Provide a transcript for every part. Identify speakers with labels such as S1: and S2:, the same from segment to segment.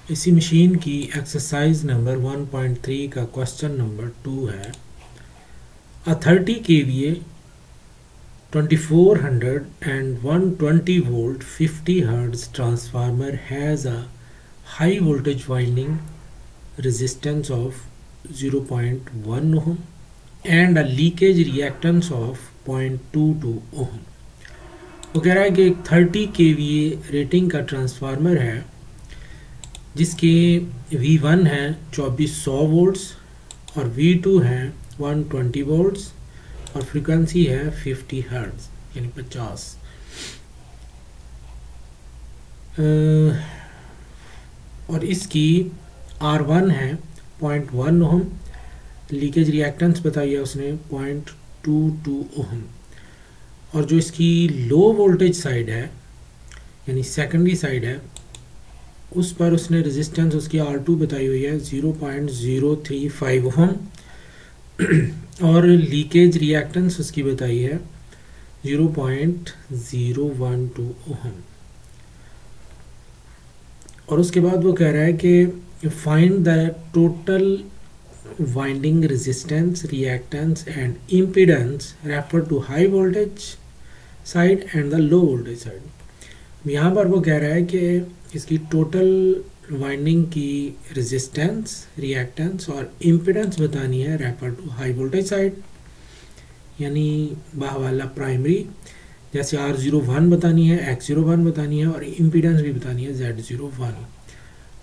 S1: इसी मशीन की exercise number 1.3 का क्वेश्चन नंबर 2 है। अ 30 kVA 2400 and 120 volt 50 Hz transformer has a high voltage winding resistance of 0.1 ohm and a leakage reactance of 0.22 ohm। वो कह रहा है कि एक 30 kVA रेटिंग का ट्रांसफार्मर है जिसके V1 है 2400 वोल्ट्स और V2 है 120 वोल्ट्स और फ्रीक्वेंसी है 50 हर्ट्ज यानी 50। और इसकी R1 है 0.1 ओहम, लीकेज रिएक्टेंस बताइए उसने 0.22 ओहम। और जो इसकी लो वोल्टेज साइड है यानी सेकेंडरी साइड है उस पर उसने रेजिस्टेंस उसकी R2 बताई हुई है 0.035 ओहम और लीकेज रिएक्टेंस उसकी बताई है 0.012 ओहम। और उसके बाद वो कह रहा है कि find the total winding resistance reactance and impedance refer to high voltage side and the low voltage side. यहाँ पर वो कह रहा है कि इसकी टोटल वाइंडिंग की रेजिस्टेंस रिएक्टेंस और इम्पीडेंस बतानी है refer to high voltage side यानी बाह वाला प्राइमरी, जैसे R01 बतानी है, X01 बतानी है और इम्पीडेंस भी बतानी है Z01।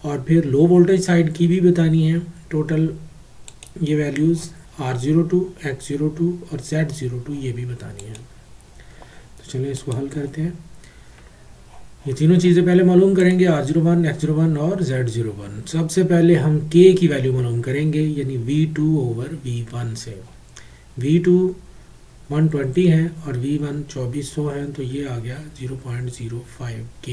S1: और फिर लो वोल्टेज साइड की भी बतानी है टोटल ये वैल्यूज़ R02, X02 और Z02 ये भी बतानी है। तो चलिए इसको हल करते हैं। ये तीनों चीज़ें पहले मालूम करेंगे, R01, X01 और Z01। सबसे पहले हम K की वैल्यू मालूम करेंगे यानी V2 ओवर V1 से। V2 120 है और V1 2400 है तो ये आ गया 0.05 K।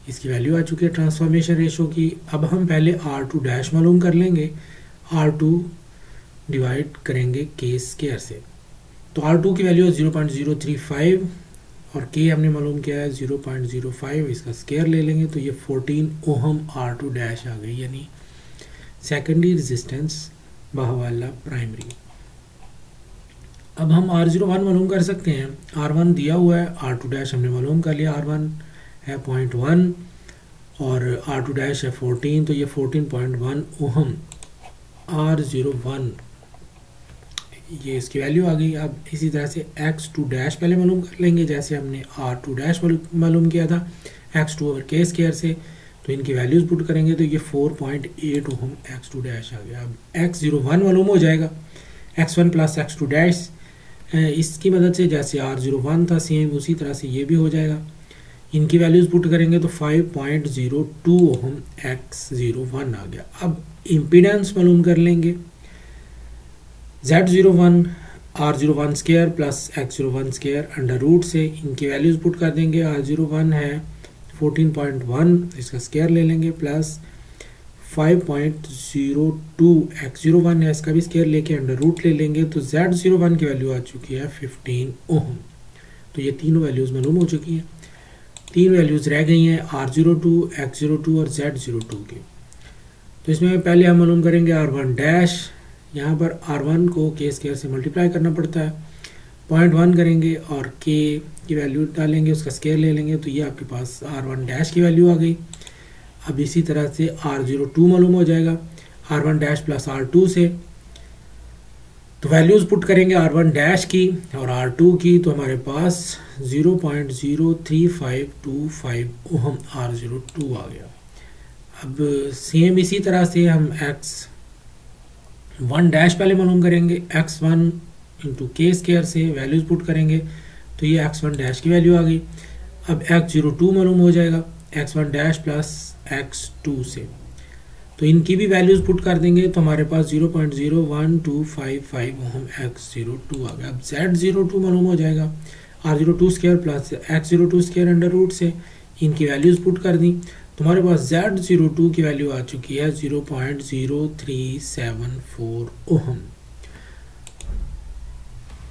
S1: इसकी वैल्यू आ चुकी है ट्रांसफॉर्मेशन रेशो की। अब हम पहले R2 डैश मालूम कर लेंगे, R2 डिवाइड करेंगे K स्क्वायर से। तो R2 की वैल्यू है 0.035 और K हमने मालूम किया है 0.05, इसका स्क्वायर ले लेंगे तो ये 14 ओहम R2 डैश आ गई यानी सेकेंडरी रेजिस्टेंस बाह वाला प्राइमरी। अब हम R01 मालूम कर सकते हैं, R1 दिया हुआ है, R2 डैश हमने मालूम कर लिया, R1 है 0.1 और R2 डैश है 14 तो ये 14.1 ओहम R01 ये इसकी वैल्यू आ गई। अब इसी तरह से X2 डैश पहले मालूम कर लेंगे जैसे हमने R2 डैश मालूम किया था X2 ओवर K स्क्वायर से। तो इनकी वैल्यूज पुट करेंगे तो ये 4.8 ओहम X2 डैश आ गया। अब X01 मालूम हो जाएगा, X1 प्लस X2 डैश इसकी मदद से जैसे R01 था सेम उसी तरह से ये भी हो जाएगा। इनकी वैल्यूज पुट करेंगे तो 5.02 ओहम X01 आ गया। अब इम्पीडेंस मालूम कर लेंगे, Z01 R01 square plus X01 square under root से इनकी वैल्यूज पुट कर देंगे। R01 है 14.1, इसका स्क्वायर ले लेंगे प्लस 5.02 X01 है, इसका भी स्क्वायर लेके अंडर रूट ले लेंगे तो Z01 की वैल्यू आ चुकी है 15 ओहम। तो ये तीनों वैल्यूज़ मालूम हो चुकी हैं। तीन वैल्यूज़ रह गई हैं R02, X02 और Z02 की। तो इसमें पहले हम मालूम करेंगे R1 डैश। यहाँ पर R1 को K स्क्वायर से मल्टीप्लाई करना पड़ता है, 0.1 करेंगे और K की वैल्यू डालेंगे, उसका स्क्वायर ले लेंगे तो ये आपके पास R1 डैश की वैल्यू आ गई। अब इसी तरह से R02 मालूम हो जाएगा R1 डैश प्लस R2 से। तो वैल्यूज़ पुट करेंगे R1 डैश की और R2 की तो हमारे पास 0.03525 ओहम R02 आ गया। अब सेम इसी तरह से हम X1 डैश पहले मालूम करेंगे, X1 इंटू K स्क्वायर से वैल्यूज़ पुट करेंगे तो ये X1 डैश की वैल्यू आ गई। अब X02 मालूम हो जाएगा X1 डैश प्लस X2 से, तो इनकी भी वैल्यूज़ पुट कर देंगे तो हमारे पास 0.01255 ओहम X02 आ गया। अब Z02 मालूम हो जाएगा R02 square plus X02 square under root से, इनकी वैल्यूज़ पुट कर दी तो हमारे पास Z02 की वैल्यू आ चुकी है 0.0374 ओहम।